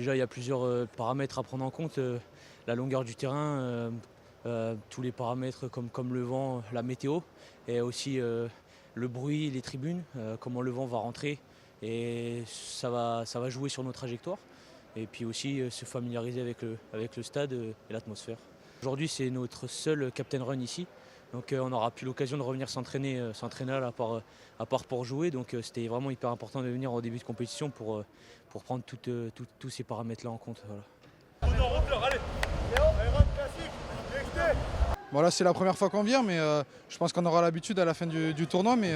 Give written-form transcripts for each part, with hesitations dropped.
déjà, il y a plusieurs paramètres à prendre en compte. La longueur du terrain, tous les paramètres comme le vent, la météo, et aussi le bruit, les tribunes, comment le vent va rentrer. Et ça va jouer sur nos trajectoires. Et puis aussi se familiariser avec le stade et l'atmosphère. Aujourd'hui, c'est notre seul Captain Run ici. Donc on n'aura plus l'occasion de revenir s'entraîner là, à part pour jouer. Donc c'était vraiment hyper important de venir au début de compétition pour prendre tous ces paramètres-là en compte. Voilà. Voilà, c'est la première fois qu'on vient, mais je pense qu'on aura l'habitude à la fin du tournoi. Mais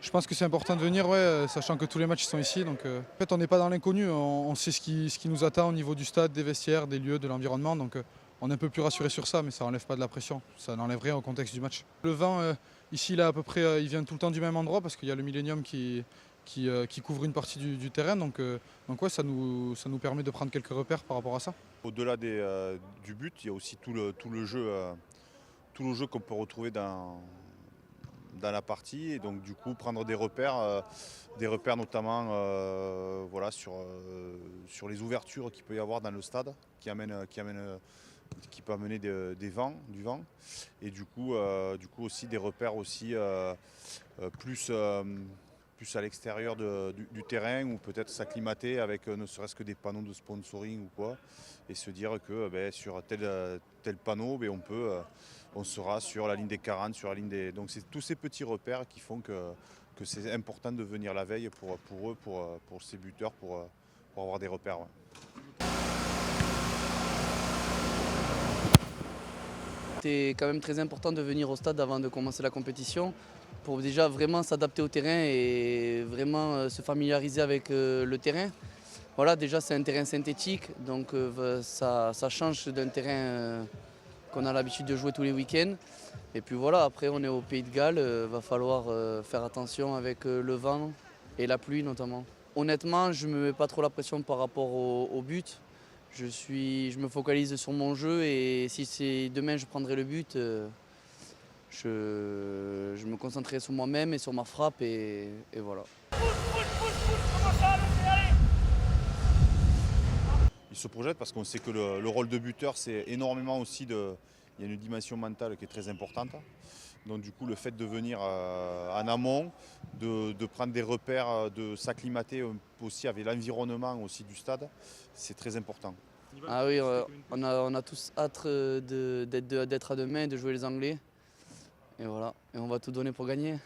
je pense que c'est important de venir, ouais, sachant que tous les matchs sont ici. Donc, en fait, on n'est pas dans l'inconnu. On sait ce qui nous attend au niveau du stade, des vestiaires, des lieux, de l'environnement. Donc, on est un peu plus rassuré sur ça, mais ça n'enlève pas de la pression. Ça n'enlève rien au contexte du match. Le vent, ici, là, à peu près, il vient tout le temps du même endroit parce qu'il y a le Millennium qui couvre une partie du terrain. Donc ouais, ça nous permet de prendre quelques repères par rapport à ça. Au-delà du but, il y a aussi tout le jeu. Tout le jeu qu'on peut retrouver dans la partie et donc du coup prendre des repères notamment voilà, sur les ouvertures qu'il peut y avoir dans le stade qui peut amener du vent et du coup aussi des repères aussi plus à l'extérieur du terrain ou peut-être s'acclimater avec ne serait-ce que des panneaux de sponsoring ou quoi et se dire que sur tel panneau on sera sur la ligne des 40, sur la ligne des... Donc c'est tous ces petits repères qui font que c'est important de venir la veille pour eux, pour ces buteurs, pour avoir des repères. Ouais. C'était quand même très important de venir au stade avant de commencer la compétition pour déjà vraiment s'adapter au terrain et vraiment se familiariser avec le terrain. Voilà, déjà c'est un terrain synthétique, donc ça change d'un terrain qu'on a l'habitude de jouer tous les week-ends. Et puis voilà, après on est au Pays de Galles, va falloir faire attention avec le vent et la pluie notamment. Honnêtement, je ne me mets pas trop la pression par rapport au but. Je me focalise sur mon jeu et si c'est demain je prendrai le but, je me concentrerai sur moi-même et sur ma frappe et voilà. Ils se projettent parce qu'on sait que le rôle de buteur, c'est énormément aussi il y a une dimension mentale qui est très importante. Donc du coup, le fait de venir en amont, de prendre des repères, de s'acclimater aussi avec l'environnement aussi du stade, c'est très important. Ah oui, on a tous hâte d'être à demain et de jouer les Anglais. Et voilà, et on va tout donner pour gagner.